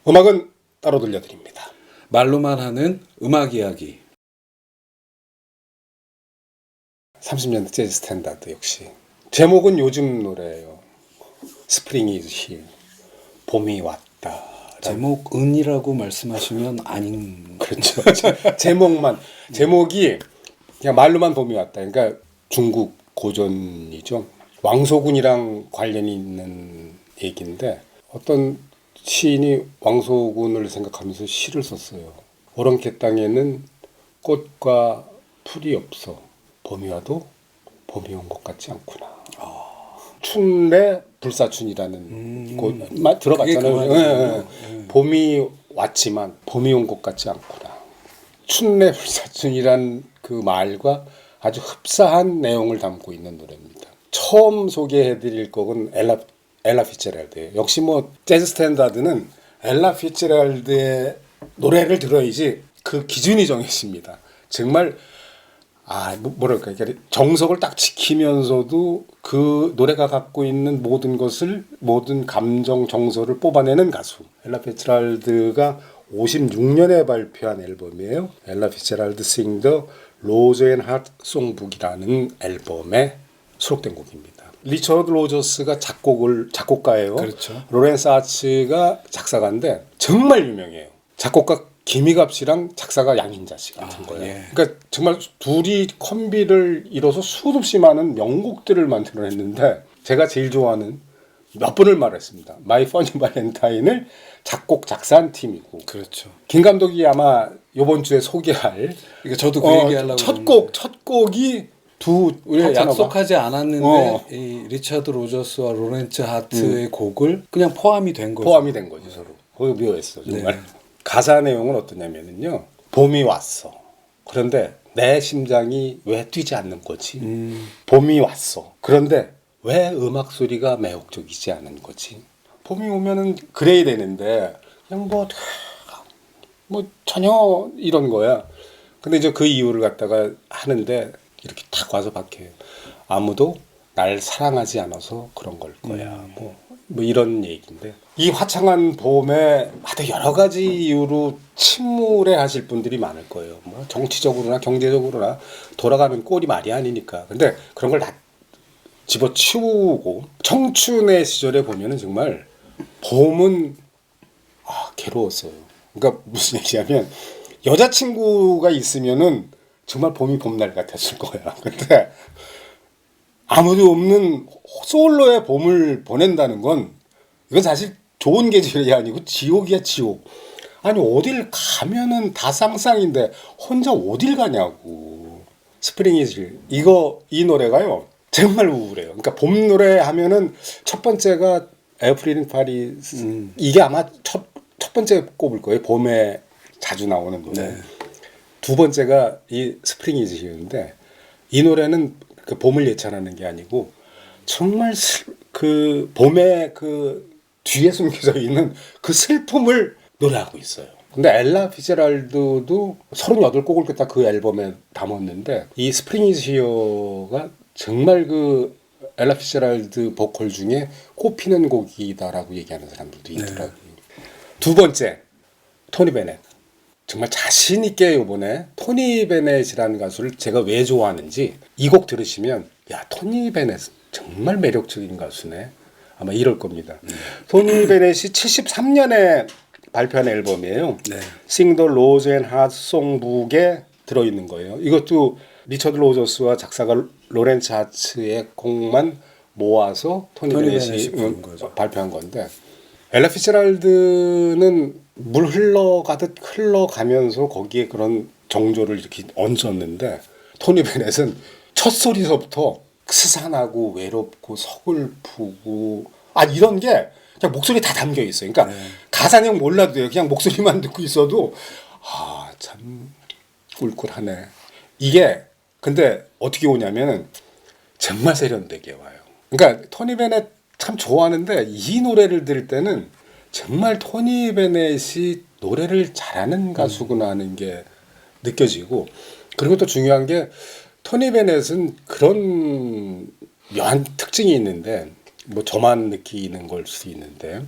음악은 따로 들려드립니다. 말로만 하는 음악 이야기. 30년대 재즈 스탠다드 역시. 제목은 요즘 노래예요. Spring is here. 봄이 왔다. 제목 은이라고 말씀하시면 아닌. 그렇죠. 제목이 그냥 말로만 봄이 왔다. 그러니까 중국 고전이죠. 왕소군이랑 관련이 있는 얘기인데 어떤 시인이 왕소군을 생각하면서 시를 썼어요. 오랑캐 땅에는 꽃과 풀이 없어. 봄이 와도 봄이 온 것 같지 않구나. 춘래 불사춘이라는 곳 들어봤잖아요. 네. 봄이 왔지만 봄이 온 것 같지 않구나. 춘래 불사춘이란 그 말과 아주 흡사한 내용을 담고 있는 노래입니다. 처음 소개해드릴 곡은 엘라 피츠제랄드예요. 역시 뭐 재즈 스탠다드는 엘라 피츠제랄드의 노래를 들어야지 그 기준이 정해집니다. 정말 뭐랄까 정석을 딱 지키면서도 그 노래가 갖고 있는 모든 감정 정서를 뽑아내는 가수. 엘라 피츠제랄드가 56년에 발표한 앨범이에요. 엘라 피츠제랄드 Sing the Rose and Heart Songbook이라는 앨범에 수록된 곡입니다. 리처드 로저스가 작곡가예요. 그렇죠. 로렌스 아츠가 작사가인데 정말 유명해요. 작곡가 김희갑 씨랑 작사가 양인자 씨 같은 거예요. 예. 그러니까 정말 둘이 콤비를 이뤄서 수도 없이 많은 명곡들을 만들어냈는데 제가 제일 좋아하는 몇 번을 말했습니다. 마이 퍼니 발렌타인을 작곡 작사한 팀이고. 그렇죠. 김 감독이 아마 이번 주에 소개할 그러니까 저도 그 얘기하려고 첫 곡이 우리가 파트너가. 약속하지 않았는데 이 리처드 로저스와 로렌츠 하트의 곡을 그냥 포함이 된 거죠. 포함이 된 거지 서로. 거기 묘했어 정말. 네. 가사 내용은 어떠냐면요. 봄이 왔어. 그런데 내 심장이 왜 뛰지 않는 거지? 봄이 왔어. 그런데 왜 음악 소리가 매혹적이지 않은 거지? 봄이 오면은 그래야 되는데 그냥 뭐 전혀 이런 거야. 근데 이제 그 이유를 갖다가 하는데 이렇게 딱 와서 박혀요. 아무도 날 사랑하지 않아서 그런 걸 거야. 뭐 이런 얘기인데 이 화창한 봄에 하여튼 여러 가지 이유로 침울해 하실 분들이 많을 거예요. 뭐 정치적으로나 경제적으로나 돌아가는 꼴이 말이 아니니까. 근데 그런 걸 다 집어치우고 청춘의 시절에 보면은 정말 봄은 괴로웠어요. 그러니까 무슨 얘기냐면 여자친구가 있으면은 정말 봄이 봄날 같았을 거야. 근데 아무도 없는 솔로의 봄을 보낸다는 건 이건 사실 좋은 계절이 아니고 지옥이야 지옥. 아니 어딜 가면은 다 쌍쌍인데 혼자 어딜 가냐고. 스프링 이즈 이 노래가요 정말 우울해요. 그러니까 봄 노래 하면은 첫 번째가 에어프릴 인 파리스 이게 아마 첫 번째 꼽을 거예요. 봄에 자주 나오는 노래. 네. 두 번째가 이 스프링 이즈 히어인데 이 노래는 그 봄을 예찬하는 게 아니고 정말 그 봄의 그 뒤에 숨겨져 있는 그 슬픔을 노래하고 있어요. 근데 엘라 피츠제랄드도 38곡을 딱 그 앨범에 담았는데 이 스프링 이즈 히어가 정말 그 엘라 피츠제랄드 보컬 중에 꼽히는 곡이다라고 얘기하는 사람들도 있더라고요. 두 번째 토니 베넷. 정말 자신 있게 이번에 토니 베넷이라는 가수를 제가 왜 좋아하는지 이 곡 들으시면 야 토니 베넷 정말 매력적인 가수네 아마 이럴 겁니다. 토니 베넷이 73년에 발표한 앨범이에요. 네. Sing the Rose and Heart Songbook에 들어있는 거예요. 이것도 리처드 로저스와 작사가 로렌츠 하츠의 곡만 모아서 토니 베넷이 발표한 건데 엘라 피츠제랄드는 물 흘러가면서 거기에 그런 정조를 이렇게 얹었는데 토니 베넷은 첫 소리서부터 스산하고 외롭고 서글프고 이런 게 그냥 목소리 다 담겨 있어요. 그러니까 가사 내용 몰라도 돼요. 그냥 목소리만 듣고 있어도 참 꿀꿀하네. 이게 근데 어떻게 오냐면 정말 세련되게 와요. 그러니까 토니 베넷 참 좋아하는데 이 노래를 들을 때는 정말 토니 베넷이 노래를 잘하는 가수구나 하는 게 느껴지고 그리고 또 중요한 게 토니 베넷은 그런 묘한 특징이 있는데 뭐 저만 느끼는 걸 수도 있는데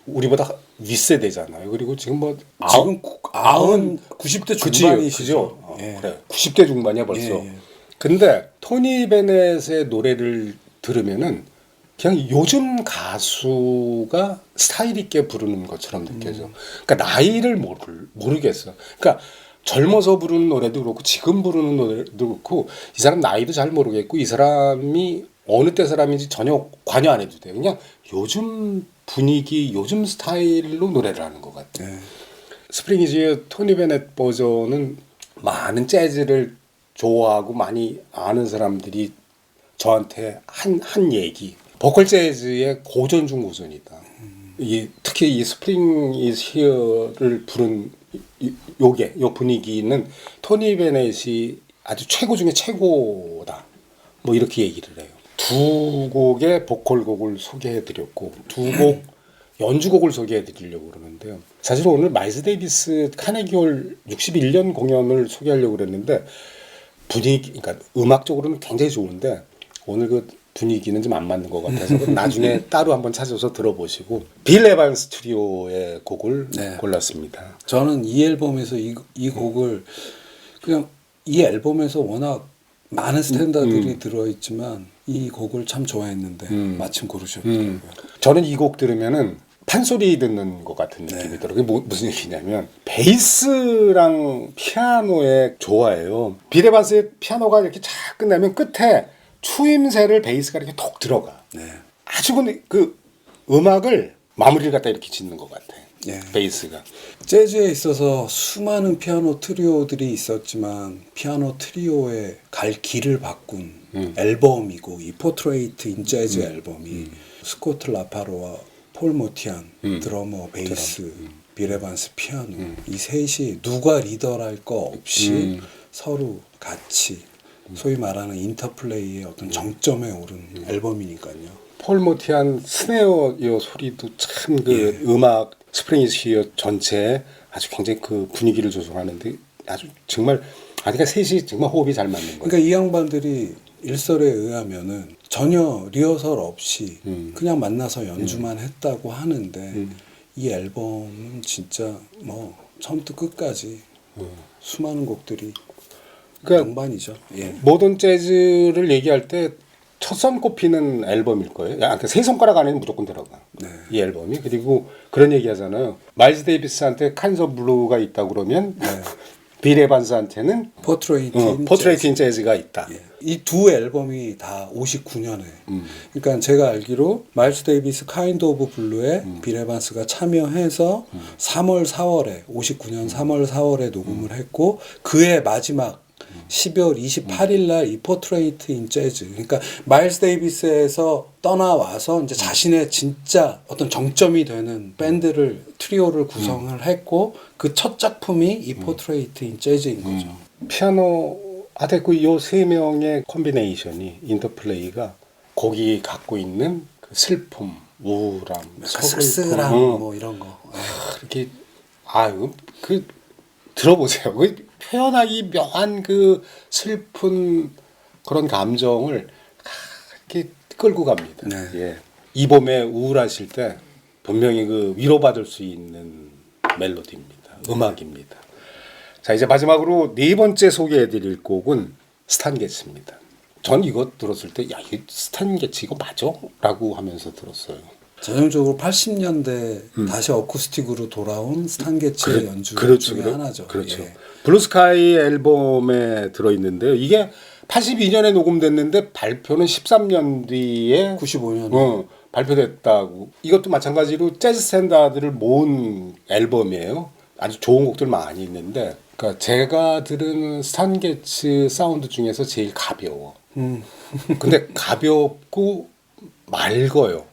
우리보다 윗세대잖아요. 그리고 지금 뭐 지금 90대 중반이시죠. 그죠? 예. 그래. 90대 중반이야 벌써. 예, 예. 근데 토니 베넷의 노래를 들으면은 그냥 요즘 가수가 스타일 있게 부르는 것처럼 느껴져. 그러니까 나이를 모르겠어. 그러니까 젊어서 부르는 노래도 그렇고 지금 부르는 노래도 그렇고 이 사람 나이도 잘 모르겠고 이 사람이 어느 때 사람인지 전혀 관여 안 해도 돼. 그냥 요즘 분위기, 요즘 스타일로 노래를 하는 것 같아. 예. 스프링이즈의 토니 베넷 버전은 많은 재즈를 좋아하고 많이 아는 사람들이 저한테 한 얘기. 보컬 재즈의 고전 중 고전이다. 특히 이 스프링 이즈 히어를 부른 요 분위기는 토니 베넷이 아주 최고 중에 최고다. 뭐 이렇게 얘기를 해요. 두 곡의 보컬곡을 소개해드렸고 두 곡 연주곡을 소개해드리려고 그러는데요. 사실 오늘 마일스 데이비스 카네기홀 61년 공연을 소개하려고 그랬는데 분위기, 그러니까 음악적으로는 굉장히 좋은데 오늘 그 분위기는 좀 안 맞는 것 같아서 나중에 따로 한번 찾아서 들어보시고 빌 에반스 트리오의 곡을 네. 골랐습니다. 저는 이 앨범에서 이 곡을 그냥 이 앨범에서 워낙 많은 스탠다드들이 들어있지만 이 곡을 참 좋아했는데 마침 고르셨더라고요. 저는 이 곡 들으면은 판소리 듣는 것 같은 느낌이 들어요. 그게 무슨 얘기냐면 베이스랑 피아노의 조화예요. 빌 에반스의 피아노가 이렇게 쫙 끝나면 끝에 추임새를 베이스가 이렇게 톡 들어가. 네. 아주 그 음악을 마무리를 갖다 이렇게 짓는 것 같아. 예. 베이스가. 재즈에 있어서 수많은 피아노 트리오들이 있었지만 피아노 트리오의 갈 길을 바꾼 앨범이고 이 포트레이트 인 재즈 앨범이 스코트 라파로와 폴 모티안 드러머 베이스 빌 에반스 피아노 이 셋이 누가 리더랄 거 없이 서로 같이 소위 말하는 인터플레이의 어떤 정점에 오른 앨범이니까요. 폴 모티안 스네어 요 소리도 참 그 음악 스프링 이즈 히어 전체에 아주 굉장히 그 분위기를 조성하는데 아주 정말 그러니까 셋이 정말 호흡이 잘 맞는 거예요. 그러니까 이 양반들이 일설에 의하면은 전혀 리허설 없이 그냥 만나서 연주만 했다고 하는데 이 앨범은 진짜 뭐 처음부터 끝까지 수많은 곡들이 그러니까 명반이죠. 예. 모던 재즈를 얘기할 때 첫 손꼽히는 앨범일 거예요. 그러니까 세 손가락 안에는 무조건 들어가. 네. 이 앨범이. 그리고 그런 얘기 하잖아요. 마일스 데이비스한테 칸서 블루가 있다 그러면 빌 에반스한테는 포트레이트 인 재즈가 있다. 이 두 앨범이 다 59년에. 그러니까 제가 알기로 마일스 데이비스 카인드 오브 블루에 빌 에반스가 참여해서 3월 4월에 59년 3월 4월에 녹음을 했고 그해 마지막 12월 28일 날 이 포트레이트 인 재즈 그러니까 마일스 데이비스에서 떠나와서 이제 자신의 진짜 어떤 정점이 되는 밴드를 트리오를 구성을 했고 그 첫 작품이 이 포트레이트 인 재즈인 거죠. 피아노 아데고 요 세 명의 콤비네이션이 인터플레이가 곡이 갖고 있는 그 슬픔, 우울함, 쓸쓸함 뭐 이런 거. 그렇게 그 들어보세요. 그 표현하기 묘한 그 슬픈 그런 감정을 이렇게 끌고 갑니다. 네. 예. 이 봄에 우울하실 때 분명히 그 위로받을 수 있는 멜로디입니다. 음악입니다. 자, 이제 마지막으로 네 번째 소개해드릴 곡은 스탄 게츠입니다. 전 이거 들었을 때, 야, 이 스탄 게츠 이거 맞아? 라고 하면서 들었어요. 전형적으로 80년대 다시 어쿠스틱으로 돌아온 스탄 게츠의 연주 중에 하나죠. 그렇죠. 예. 블루스카이 앨범에 들어있는데요. 이게 82년에 녹음됐는데 발표는 13년 뒤에 95년 발표됐다고. 이것도 마찬가지로 재즈 스탠다드를 모은 앨범이에요. 아주 좋은 곡들 많이 있는데 그러니까 제가 들은 스탄 게츠 사운드 중에서 제일 가벼워. 근데 가볍고 맑어요.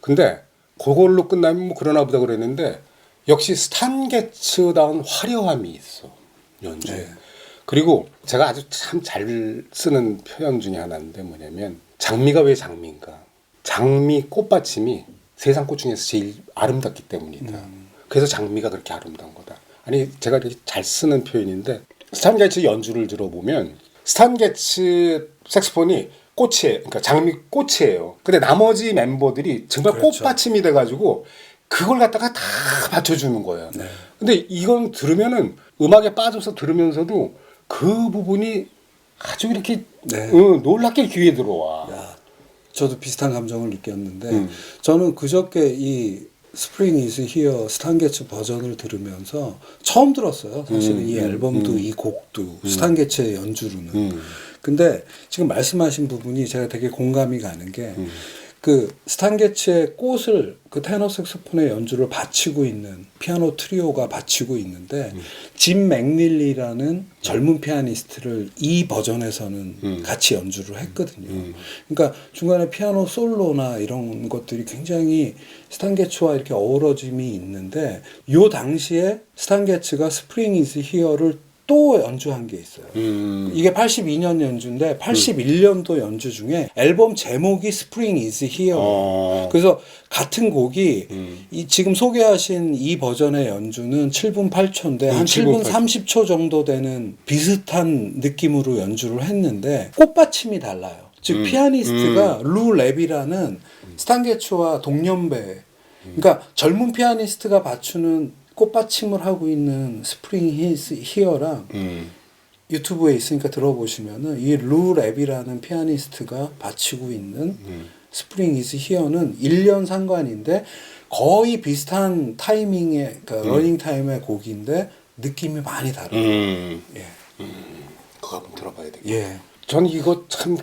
근데 그걸로 끝나면 뭐 그러나 보다 그랬는데 역시 스탄 게츠다운 화려함이 있어 연주에. 네. 그리고 제가 아주 참 잘 쓰는 표현 중에 하나인데 뭐냐면 장미가 왜 장미인가? 장미 꽃받침이 세상 꽃 중에서 제일 아름답기 때문이다. 그래서 장미가 그렇게 아름다운 거다. 아니 제가 이렇게 잘 쓰는 표현인데 스탄 게츠 연주를 들어보면 스탄 게츠 색소폰이 꽃이에요. 그러니까 장미 꽃이에요. 근데 나머지 멤버들이 정말 그렇죠. 꽃받침이 돼가지고 그걸 갖다가 다 받쳐주는 거예요. 네. 근데 이건 들으면은 음악에 빠져서 들으면서도 그 부분이 아주 이렇게 네. 놀랍게 귀에 들어와. 야, 저도 비슷한 감정을 느꼈는데 저는 그저께 이 스프링 이즈 히어 스탄게츠 버전을 들으면서 처음 들었어요. 사실은 이 앨범도 이 곡도 스탄게츠의 연주로는. 근데 지금 말씀하신 부분이 제가 되게 공감이 가는 게 그 스탄게츠의 꽃을 그 테너 색소폰의 연주를 바치고 있는 피아노 트리오가 바치고 있는데 짐 맥닐리라는 젊은 피아니스트를 이 버전에서는 같이 연주를 했거든요. 그러니까 중간에 피아노 솔로나 이런 것들이 굉장히 스탄게츠와 이렇게 어우러짐이 있는데 요 당시에 스탄게츠가 스프링 이즈 히어를 또 연주한 게 있어요. 이게 82년 연주인데 81년도 연주 중에 앨범 제목이 스프링 이즈 히어. 그래서 같은 곡이 이 지금 소개하신 이 버전의 연주는 7분 8초인데 한 7분 30초 정도 되는 비슷한 느낌으로 연주를 했는데 꽃받침이 달라요. 즉 피아니스트가 루 랩이라는 스탄게츠와 동년배. 그러니까 젊은 피아니스트가 받추는 꽃받침을 하고 있는 스프링 히어랑 유튜브에 있으니까 들어보시면은 이 루 랩이라는 피아니스트가 바치고 있는 스프링 이즈 히어는 1년 상관인데 거의 비슷한 타이밍의 그러니까 러닝 타임의 곡인데 느낌이 많이 달라요. 예. 그거 한번 들어봐야 되겠다. 예. 전 이거 참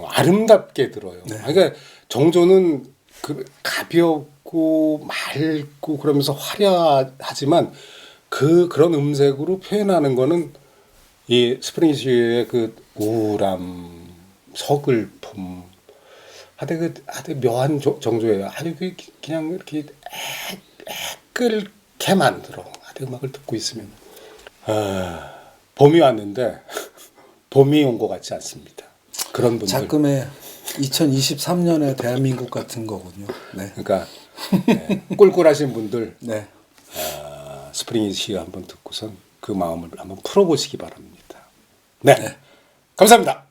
아름답게 들어요. 네. 그러니까 정조는 그 가볍고 맑고 그러면서 화려하지만 그런 음색으로 표현하는 거는 이 스프링시의 그 우울함, 서글픔, 아주 묘한 정조예요. 아주 그냥 이렇게 애끓게 만들어. 아주 음악을 듣고 있으면 봄이 왔는데 봄이 온 것 같지 않습니다. 그런 분들. 작금의 2023년의 대한민국 같은 거군요. 네. 그러니까 꿀꿀하신 분들 네. 스프링 이즈 히어 한번 듣고선 그 마음을 한번 풀어보시기 바랍니다. 네. 감사합니다.